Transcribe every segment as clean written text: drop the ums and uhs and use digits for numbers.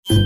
Hello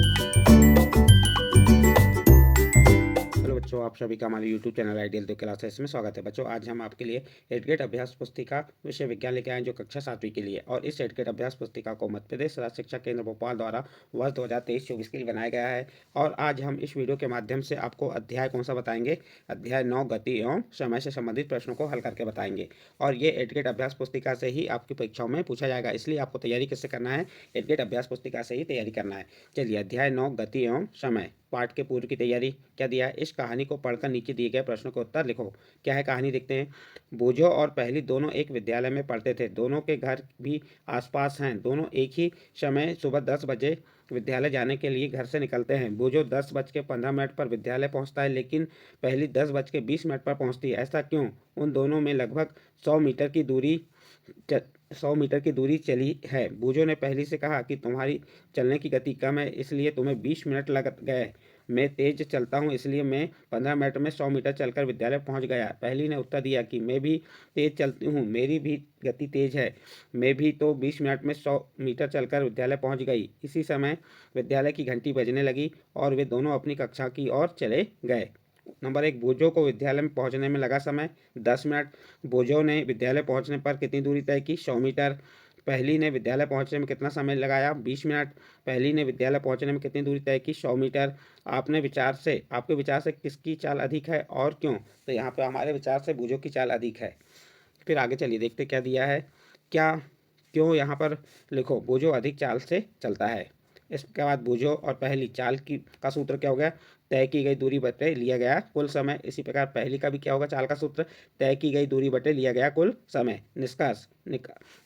बच्चों, आप सभी का हमारे यूट्यूब चैनल आइडियल दो क्लासेस में स्वागत है। बच्चों, आज हम आपके लिए एडगेट अभ्यास पुस्तिका विषय विज्ञान लेके आए हैं, जो कक्षा 7वीं के लिए। और इस एडगेट अभ्यास पुस्तिका को मध्य प्रदेश राज्य शिक्षा केंद्र भोपाल द्वारा वर्ष 2023-24 के लिए बनाया गया है। और आज हम इस वीडियो के माध्यम से आपको अध्याय कौन सा बताएंगे, अध्याय 9 गति एवं समय से संबंधित प्रश्नों को हल करके बताएंगे। और ये एडगेट अभ्यास पुस्तिका से ही आपकी परीक्षाओं में पूछा जाएगा, इसलिए आपको तैयारी किससे करना है, एडगेट अभ्यास पुस्तिका से ही तैयारी करना है। चलिए, अध्याय 9 गति एवं समय पाठ के पूर्व की तैयारी। क्या दिया है, इस कहानी को पढ़कर नीचे दिए गए प्रश्नों के उत्तर लिखो। क्या है कहानी, देखते हैं। बूझो और पहली दोनों एक विद्यालय में पढ़ते थे। दोनों के घर भी आसपास हैं। दोनों एक ही समय सुबह 10 बजे विद्यालय जाने के लिए घर से निकलते हैं। बूझो 10:15 पर विद्यालय पहुंचता है, लेकिन पहली 10:20 पर पहुंचती है। ऐसा क्यों? उन दोनों में लगभग 100 मीटर की दूरी 100 मीटर की दूरी चली है। बूझो ने पहली से कहा कि तुम्हारी चलने की गति कम है, इसलिए तुम्हें 20 मिनट लग गए। मैं तेज चलता हूँ, इसलिए मैं 15 मिनट में 100 मीटर चलकर विद्यालय पहुँच गया। पहली ने उत्तर दिया कि मैं भी तेज चलती हूँ, मेरी भी गति तेज है। मैं भी तो 20 मिनट में 100 मीटर चलकर विद्यालय पहुँच गई। इसी समय विद्यालय की घंटी बजने लगी और वे दोनों अपनी कक्षा की ओर चले गए। नंबर 1, बूझो को विद्यालय में पहुंचने में लगा समय 10 मिनट। बूझो ने विद्यालय पहुंचने पर कितनी दूरी तय की? 100 मीटर। पहली ने विद्यालय पहुंचने में कितना समय लगाया? 20 मिनट। पहली ने विद्यालय पहुंचने में कितनी दूरी तय की? 100 मीटर। आपके विचार से किसकी चाल अधिक है और क्यों? तो यहाँ पे हमारे विचार से बूझो की चाल अधिक है। फिर आगे चलिए, देखते क्या दिया है। क्या क्यों यहाँ पर लिखो, बूझो अधिक चाल से चलता है। इसके बाद बूझो और पहली चाल की का सूत्र क्या हो गया? तय की गई दूरी बटे लिया गया कुल समय। इसी प्रकार पहली का भी क्या होगा? चाल का सूत्र तय की गई दूरी बटे लिया गया कुल समय। निष्कर्ष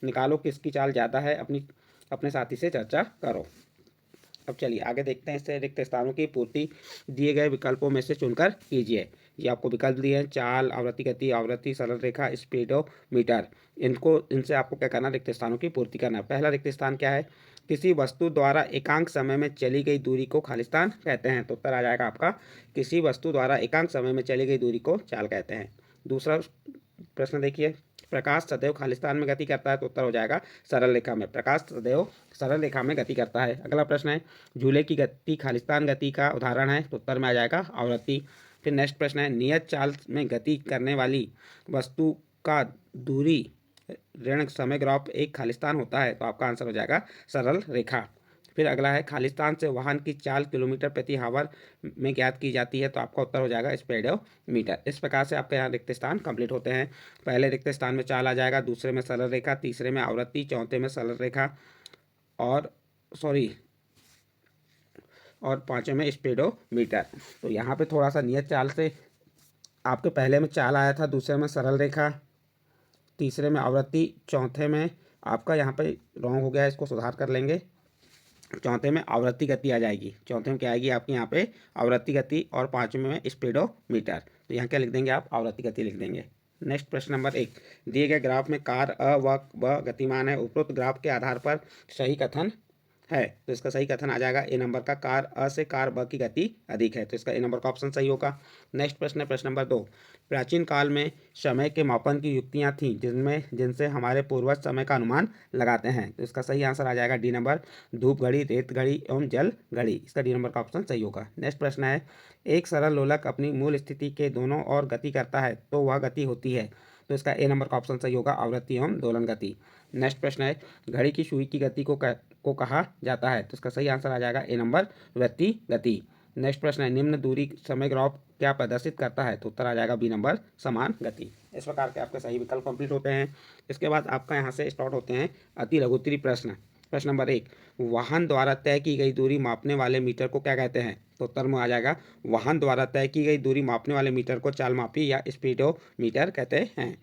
निकालो किसकी चाल ज़्यादा है, अपने साथी से चर्चा करो। अब चलिए आगे देखते हैं। इससे रिक्त स्थानों की पूर्ति दिए गए विकल्पों में से चुनकर कीजिए। ये आपको विकल्प दिए हैं: चाल, आवृत्ति, गति, आवृत्ति, सरल रेखा, स्पीडोमीटर। इनसे आपको क्या करना? रिक्त स्थानों की पूर्ति करना। पहला रिक्त स्थान क्या है? किसी वस्तु द्वारा एकांक समय में चली गई दूरी को खालिस्तान कहते हैं। तो उत्तर आ जाएगा आपका, किसी वस्तु द्वारा एकांक समय में चली गई दूरी को चाल कहते हैं। दूसरा प्रश्न देखिए, प्रकाश सदैव खालिस्तान में गति करता है। तो उत्तर हो जाएगा सरल रेखा में। प्रकाश सदैव सरल रेखा में गति करता है। अगला प्रश्न है, झूले की गति खालिस्तान गति का उदाहरण है। तो उत्तर में आ जाएगा आवृत्ति। फिर नेक्स्ट प्रश्न है, नियत चाल में गति करने वाली वस्तु का दूरी ऋण समय ग्राफ एक खालिस्तान होता है। तो आपका आंसर हो जाएगा सरल रेखा। फिर अगला है, खालिस्तान से वाहन की चाल किलोमीटर प्रति हावर में ज्ञात की जाती है। तो आपका उत्तर हो जाएगा स्पीडोमीटर। इस प्रकार से आपके यहाँ रिक्त स्थान कंप्लीट होते हैं। पहले रिक्त स्थान में चाल आ जाएगा, दूसरे में सरल रेखा, तीसरे में आवृत्ति, चौथे में सरल रेखा और पांचवें में स्पीडोमीटर। तो यहाँ पे थोड़ा सा नियत चाल से आपके पहले में चाल आया था, दूसरे में सरल रेखा, तीसरे में आवृत्ति, चौथे में आपका यहाँ पे रॉन्ग हो गया, इसको सुधार कर लेंगे। चौथे में आवृत्ति गति आ जाएगी। चौथे में क्या आएगी आपकी यहाँ पे? आवृत्ति गति। और पांचवें में स्पीडोमीटर। तो यहाँ क्या लिख देंगे आप? आवृत्ति गति लिख देंगे। नेक्स्ट प्रश्न नंबर 1, दिए गए ग्राफ में कार अ व ब गतिमान है। उपरोक्त ग्राफ के आधार पर सही कथन है। तो इसका सही कथन आ जाएगा ए नंबर का, कार अ से कार ब की गति अधिक है। तो इसका ए नंबर का ऑप्शन सही होगा। नेक्स्ट प्रश्न है प्रश्न नंबर 2, प्राचीन काल में समय के मापन की युक्तियां थीं जिनसे हमारे पूर्वज समय का अनुमान लगाते हैं। तो इसका सही आंसर आ जाएगा डी नंबर, धूप घड़ी, रेत घड़ी एवं जल घड़ी। इसका डी नंबर का ऑप्शन सही होगा। नेक्स्ट प्रश्न है, एक सरल लोलक अपनी मूल स्थिति के दोनों ओर गति करता है तो वह गति होती है। तो इसका ए नंबर का ऑप्शन सही होगा, आवृत्ति एवं दोलन गति। नेक्स्ट प्रश्न है, घड़ी की सुई की गति को कहा जाता है। तो इसका सही आंसर आ जाएगा ए नंबर, वृत्ति गति। नेक्स्ट प्रश्न है, निम्न दूरी समय ग्राफ क्या प्रदर्शित करता है। तो उत्तर आ जाएगा बी नंबर, समान गति। इस प्रकार के आपके सही विकल्प कंप्लीट होते हैं। इसके बाद आपका यहाँ से स्टार्ट होते हैं अति लघुत्तरी प्रश्न। प्रश्न नंबर 1, वाहन द्वारा तय की गई दूरी मापने वाले मीटर को क्या कहते हैं। तो उत्तर में आ जाएगा, वाहन द्वारा तय की गई दूरी मापने वाले मीटर को चालमापी या स्पीडोमीटर कहते हैं।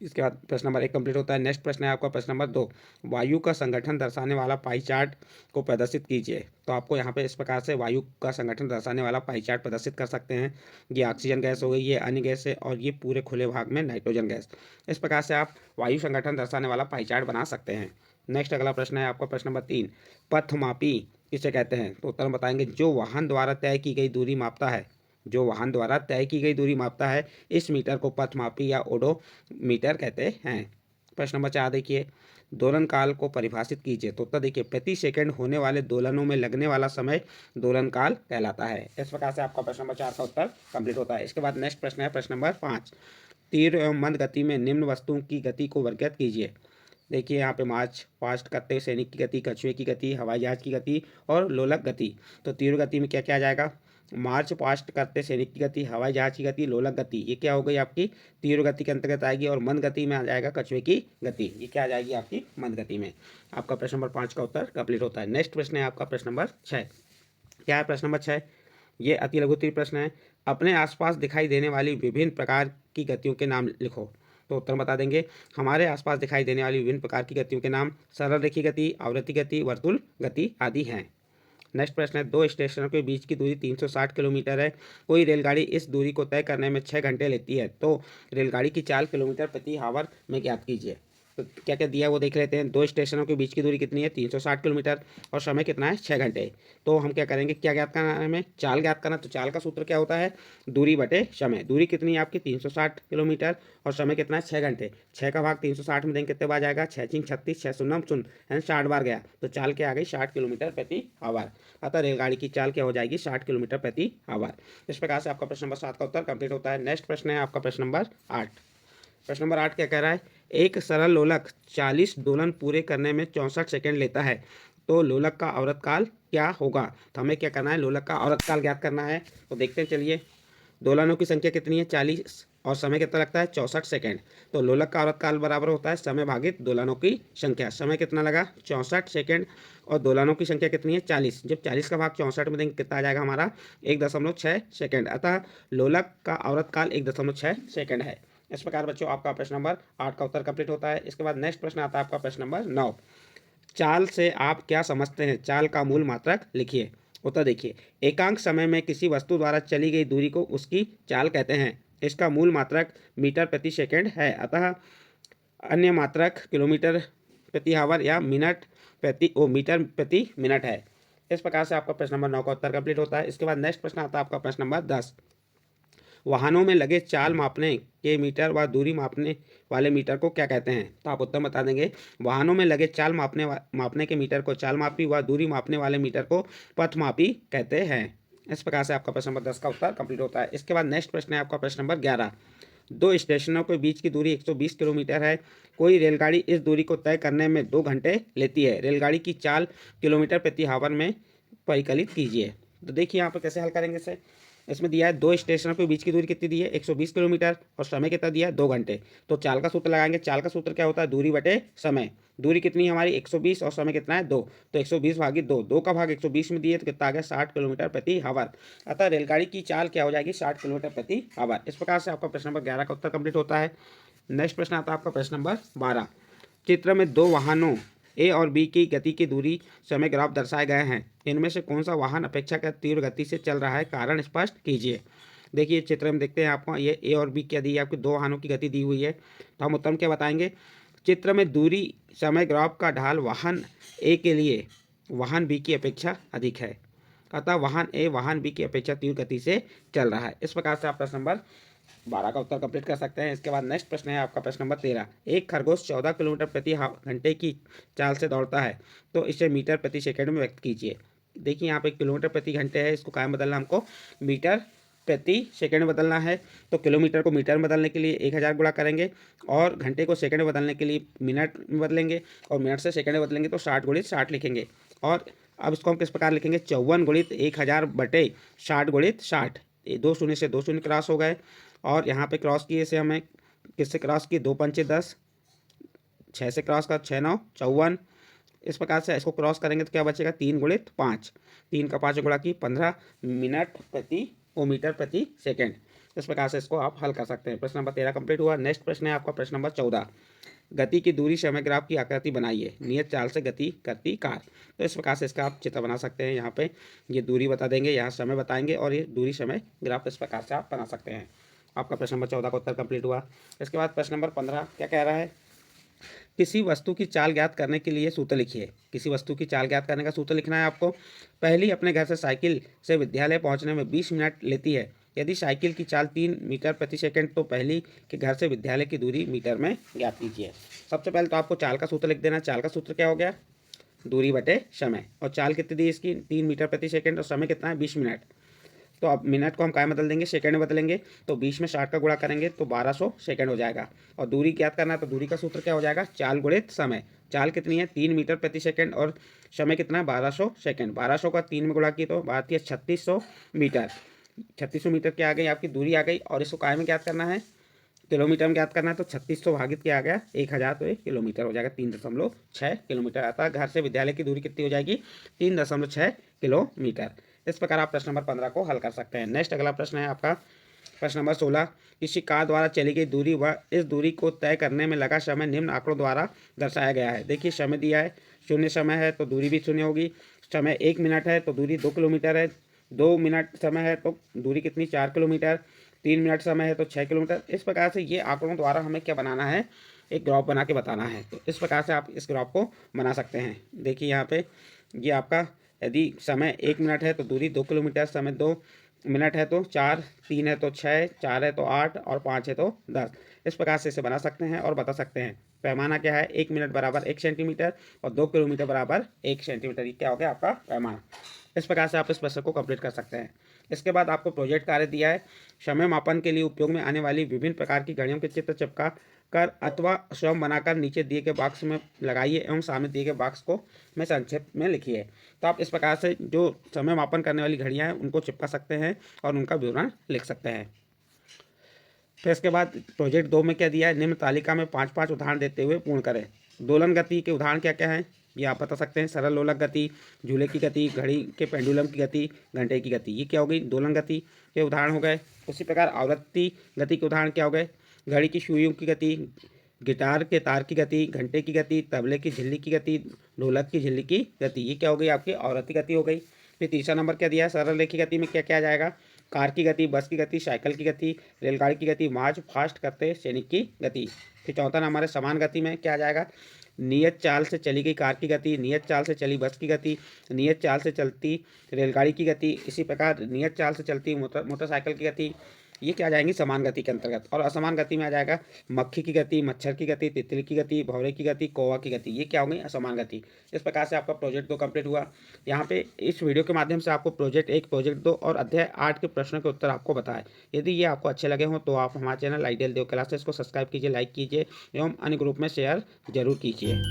इसके बाद प्रश्न नंबर 1 कंप्लीट होता है। नेक्स्ट प्रश्न है आपका प्रश्न नंबर 2, वायु का संगठन दर्शाने वाला पाई चार्ट को प्रदर्शित कीजिए। तो आपको यहाँ पे इस प्रकार से वायु का संगठन दर्शाने वाला पाई चार्ट प्रदर्शित कर सकते हैं। ये ऑक्सीजन गैस हो गई, ये अन्य गैस है, और ये पूरे खुले भाग में नाइट्रोजन गैस। इस प्रकार से आप वायु संगठन दर्शाने वाला पाई चार्ट बना सकते हैं। नेक्स्ट अगला प्रश्न है आपका प्रश्न नंबर 3, पथमापी किसे कहते हैं। तो उत्तर बताएंगे, जो वाहन द्वारा तय की गई दूरी मापता है। जो वाहन द्वारा तय की गई दूरी मापता है, इस मीटर को पथमापी या ओडोमीटर कहते हैं। प्रश्न नंबर 4 देखिए, दोलन काल को परिभाषित कीजिए। तो उत्तर देखिए, प्रति सेकंड होने वाले दोलनों में लगने वाला समय दोलन काल कहलाता है। इस प्रकार से आपका प्रश्न नंबर 4 का उत्तर कंप्लीट होता है। इसके बाद नेक्स्ट प्रश्न है प्रश्न नंबर 5, तीव्र एवं मंद गति में निम्न वस्तुओं की गति को वर्गीकृत कीजिए। देखिए यहाँ पे मार्च फास्ट करते हुए सैनिक की गति, कछुए की गति, हवाई जहाज की गति और लोलक गति। तो तीव्र गति में क्या क्या आ जाएगा, मार्च फास्ट करते सैनिक की गति, हवाई जहाज की गति, लोलक गति, ये क्या हो गई आपकी तीव्र गति के अंतर्गत आएगी। और मंद गति में आ जाएगा कछुए की गति, ये क्या आ जाएगी आपकी मंद गति में। आपका प्रश्न नंबर 5 का उत्तर कंप्लीट होता है। नेक्स्ट प्रश्न है आपका प्रश्न नंबर 6। क्या है प्रश्न नंबर 6, ये अति लघुत्तरीय प्रश्न है। अपने आसपास दिखाई देने वाली विभिन्न प्रकार की गतियों के नाम लिखो। तो उत्तर बता देंगे, हमारे आसपास दिखाई देने वाली विभिन्न प्रकार की गतियों के नाम सरल रेखीय गति, आवृत्ति गति, वर्तुल गति आदि हैं। नेक्स्ट प्रश्न है, दो स्टेशनों के बीच की दूरी 360 किलोमीटर है। कोई रेलगाड़ी इस दूरी को तय करने में 6 घंटे लेती है, तो रेलगाड़ी की चाल किलोमीटर प्रति आवर में ज्ञात कीजिए। तो क्या क्या दिया है वो देख लेते हैं। दो स्टेशनों के बीच की दूरी कितनी है, 360 किलोमीटर, और समय कितना है, 6 घंटे। तो हम क्या करेंगे, क्या ज्ञात करना है हमें, चाल ज्ञात करना। तो चाल का सूत्र क्या होता है, दूरी बटे समय। दूरी कितनी है आपकी 360 किलोमीटर और समय कितना है 6 घंटे। 6 का भाग 360 में देंगे कितने बार जाएगा, 6 6 36, 6 शून्य शून्य, यानी 60 बार गया। तो चाल क्या आ गई, 60 किलोमीटर प्रति आवर। अतः रेलगाड़ी की चाल क्या हो जाएगी, 60 किलोमीटर प्रति आवर। इस प्रकार से आपका प्रश्न नंबर 7 का उत्तर कंप्लीट होता है। नेक्स्ट प्रश्न है आपका प्रश्न नंबर 8। प्रश्न नंबर 8 क्या कह रहा है, एक सरल लोलक 40 दोलन पूरे करने में 64 सेकंड लेता है, तो लोलक का आवर्तकाल क्या होगा। तो हमें क्या करना है, लोलक का आवर्तकाल ज्ञात करना है। तो देखते हैं चलिए, दोलनों की संख्या कितनी है 40 और समय कितना लगता है 64 सेकंड। तो लोलक का आवर्तकाल बराबर होता है समय भागित दोलनों की संख्या। समय कितना लगा 64 सेकंड और दोलनों की संख्या कितनी है 40। जब 40 का भाग 64 में देंगे कितना आ जाएगा हमारा 1.6 सेकंड। अतः लोलक का आवर्तकाल 1.6 सेकंड है। इस प्रकार बच्चों आपका प्रश्न नंबर 8 का उत्तर कंप्लीट होता है। इसके बाद नेक्स्ट प्रश्न आता है आपका प्रश्न नंबर 9। चाल से आप क्या समझते हैं, चाल का मूल मात्रक लिखिए। उत्तर देखिए, एकांक समय में किसी वस्तु द्वारा चली गई दूरी को उसकी चाल कहते हैं। इसका मूल मात्रक मीटर प्रति सेकंड है, अतः अन्य मात्रक किलोमीटर प्रति आवर या मीटर प्रति मिनट है। इस प्रकार से आपका प्रश्न नंबर 9 का उत्तर कंप्लीट होता है। इसके बाद नेक्स्ट प्रश्न आता है आपका प्रश्न नंबर 10। वाहनों में लगे चाल मापने के मीटर व दूरी मापने वाले मीटर को क्या कहते हैं। तो आप उत्तर बता देंगे, वाहनों में लगे चाल मापने के मीटर को चाल मापी व दूरी मापने वाले मीटर को पथ मापी कहते हैं। इस प्रकार से आपका प्रश्न नंबर 10 का उत्तर कंप्लीट होता है। इसके बाद नेक्स्ट प्रश्न है आपका प्रश्न नंबर 11। दो स्टेशनों के बीच की दूरी 120 किलोमीटर है। कोई रेलगाड़ी इस दूरी को तय करने में 2 घंटे लेती है। रेलगाड़ी की चाल किलोमीटर प्रति आवर में परिकलित कीजिए। तो देखिए यहाँ पर कैसे हल करेंगे इसे। इसमें दिया है दो स्टेशनों के बीच की दूरी कितनी दी है 120 किलोमीटर और समय कितना दिया है 2 घंटे। तो चाल का सूत्र लगाएंगे। चाल का सूत्र क्या होता है, दूरी बटे समय। दूरी कितनी है हमारी 120 और समय कितना है 2। तो 120 भागित 2, 2 का भाग 120 में दिए तो कितना आ गया 60 किलोमीटर प्रति आवर। अतः रेलगाड़ी की चाल क्या हो जाएगी 60 किलोमीटर प्रति आवर। इस प्रकार से आपका प्रश्न नंबर 11 का उत्तर कंप्लीट होता है। नेक्स्ट प्रश्न आता है आपका प्रश्न नंबर 12। चित्र में दो वाहनों ए और बी की गति की दूरी समय ग्राफ दर्शाए गए हैं। इनमें से कौन सा वाहन अपेक्षाकृत तीव्र गति से चल रहा है, कारण स्पष्ट कीजिए। देखिए चित्र में देखते हैं आपको, ये ए और बी क्या दी है, आपकी दो वाहनों की गति दी हुई है। तो हम उत्तर में क्या बताएंगे, चित्र में दूरी समय ग्राफ का ढाल वाहन ए के लिए वाहन बी की अपेक्षा अधिक है, अतः वाहन ए वाहन बी की अपेक्षा तीव्र गति से चल रहा है। इस प्रकार से आप प्रश्न नंबर 12 का उत्तर कंप्लीट कर सकते हैं। इसके बाद नेक्स्ट प्रश्न है आपका प्रश्न नंबर 13। एक खरगोश 14 किलोमीटर प्रति घंटे की चाल से दौड़ता है, तो इसे मीटर प्रति सेकंड में व्यक्त कीजिए। देखिए यहाँ पे किलोमीटर प्रति घंटे है, इसको क्या बदलना हमको मीटर प्रति सेकंड बदलना है। तो किलोमीटर को मीटर में बदलने के लिए 1000 गुणा करेंगे और घंटे को सेकंड में बदलने के लिए मिनट में बदलेंगे और मिनट से सेकंड में बदलेंगे तो 60 गुणित 60 लिखेंगे। और अब इसको हम किस प्रकार लिखेंगे, 54 गुणित 1000 बटे 60 गुणित 60। 2 शून्य से 2 शून्य क्रॉस हो गए और यहाँ पे क्रॉस किए से हमें किससे क्रॉस किए, 2 पंचे 10, 6 से क्रॉस कर 6 9 54। इस प्रकार से इसको क्रॉस करेंगे तो क्या बचेगा 3 गुणित 5, 3 का 5 गुणा की 15 मिनट प्रति मीटर प्रति सेकंड। इस प्रकार से इसको आप हल कर सकते हैं। प्रश्न नंबर 13 कंप्लीट हुआ। नेक्स्ट प्रश्न है आपका प्रश्न नंबर 14। गति की दूरी समय ग्राफ की आकृति बनाइए, नियत चाल से गति करती कार। तो इस प्रकार से इसका आप चित्र बना सकते हैं। यहाँ पे ये दूरी बता देंगे, यहाँ समय बताएंगे और ये दूरी समय ग्राफ इस प्रकार से आप बना सकते हैं। आपका प्रश्न नंबर 14 का उत्तर कंप्लीट हुआ। इसके बाद प्रश्न नंबर 15 क्या कह रहा है, किसी वस्तु की चाल ज्ञात करने के लिए सूत्र लिखिए। किसी वस्तु की चाल ज्ञात करने का सूत्र लिखना है आपको। पहली अपने घर से साइकिल से विद्यालय पहुंचने में 20 मिनट लेती है, यदि साइकिल की चाल 3 मीटर प्रति सेकंड तो पहली के घर से विद्यालय की दूरी मीटर में ज्ञात कीजिए। सबसे पहले तो आपको चाल का सूत्र लिख देना। चाल का सूत्र क्या हो गया, दूरी बटे समय। और चाल कितनी दी इसकी, 3 मीटर प्रति सेकंड, और समय कितना है 20 मिनट। तो अब मिनट को हम क्या में बदल देंगे, सेकंड में बदलेंगे। तो 20 में 60 का गुणा करेंगे तो 1200 सेकंड हो जाएगा। और दूरी ज्ञात करना है तो दूरी का सूत्र क्या हो जाएगा, चाल गुणित समय। चाल कितनी है 3 मीटर प्रति सेकंड और समय कितना है 1200 सेकंड। 1200 का 3 में गुणा किया तो बात है 3600 मीटर। 3600 मीटर क्या आ गई आपकी दूरी आ गई। और इसको काय में ज्ञात करना है, किलोमीटर में ज्ञात करना है। तो 3600 भागित क्या आ गया 1000, तो 1 किलोमीटर हो जाएगा। 3.6 किलोमीटर आता है। घर से विद्यालय की दूरी कितनी हो जाएगी, 3.6 किलोमीटर। इस प्रकार आप प्रश्न नंबर 15 को हल कर सकते हैं। नेक्स्ट अगला प्रश्न है आपका प्रश्न नंबर 16। किसी कार द्वारा चली गई दूरी व इस दूरी को तय करने में लगा समय निम्न आंकड़ों द्वारा दर्शाया गया है। देखिए समय दिया है, शून्य समय है तो दूरी भी शून्य होगी। समय 1 मिनट है तो दूरी 2 किलोमीटर है। 2 मिनट समय है तो दूरी कितनी 4 किलोमीटर। 3 मिनट समय है तो 6 किलोमीटर। इस प्रकार से ये आंकड़ों द्वारा हमें क्या बनाना है, एक ग्राफ बना के बताना है। तो इस प्रकार से आप इस ग्राफ को बना सकते हैं। देखिए यहाँ पे ये आपका यदि समय 1 मिनट है तो दूरी 2 किलोमीटर, समय 2 मिनट है तो 4, 3 है तो 6, 4 है तो 8 और 5 है तो 10। इस प्रकार से इसे बना सकते हैं और बता सकते हैं। पैमाना क्या है, 1 मिनट बराबर 1 सेंटीमीटर और 2 किलोमीटर बराबर 1 सेंटीमीटर। ये क्या हो गया आपका पैमाना। इस प्रकार से आप इस प्रश्न को कंप्लीट कर सकते हैं। इसके बाद आपको प्रोजेक्ट कार्य दिया है। समय मापन के लिए उपयोग में आने वाली विभिन्न प्रकार की घड़ियों के चित्र चिपका कर अथवा स्वयं बनाकर नीचे दिए गए बॉक्स में लगाइए एवं सामने दिए गए बॉक्स को में संक्षेप में लिखिए। तो आप इस प्रकार से जो समय मापन करने वाली घड़ियां हैं उनको चिपका सकते हैं और उनका विवरण लिख सकते हैं। फिर इसके बाद प्रोजेक्ट 2 में क्या दिया है, निम्न तालिका में 5-5 उदाहरण देते हुए पूर्ण करें। दोलन गति के उदाहरण क्या क्या हैं ये आप बता सकते हैं। सरल लोलक गति, झूले की गति, घड़ी के पेंडुलम की गति, घंटे की गति। ये क्या हो गई, दोलन गति के उदाहरण हो गए। उसी प्रकार आवृत्ति गति के उदाहरण क्या हो गए, घड़ी की सुइयों की गति, गिटार के तार की गति, घंटे की गति, तबले की झिल्ली की गति, ढोलक की झिल्ली की गति। ये क्या हो गई आपकी आवृत्ति गति हो गई। फिर तीसरा नंबर क्या दिया है, सरल रेखी गति में क्या क्या आ जाएगा, कार की गति, बस की गति, साइकिल की गति, रेलगाड़ी की गति, मार्च फास्ट करते सैनिक की गति। फिर चौथा नंबर है समान गति में क्या आ जाएगा, नियत चाल से चली गई कार की गति, नियत चाल से चली बस की गति, नियत चाल से चलती रेलगाड़ी की गति, इसी प्रकार नियत चाल से चलती मोटरसाइकिल की गति। ये क्या आ जाएंगी समान गति के अंतर्गत। और असमान गति में आ जाएगा मक्खी की गति, मच्छर की गति, तितली की गति, भौरे की गति, कौवा की गति। ये क्या होंगी असमान गति। इस प्रकार से आपका प्रोजेक्ट 2 कंप्लीट हुआ। यहाँ पे इस वीडियो के माध्यम से आपको प्रोजेक्ट 1, प्रोजेक्ट 2 और अध्याय 8 के प्रश्नों के उत्तर आपको बताए। यदि ये आपको अच्छे लगे हों तो आप हमारे चैनल आइडियल देव क्लासेस को सब्सक्राइब कीजिए, लाइक कीजिए एवं अन्य ग्रुप में शेयर जरूर कीजिए।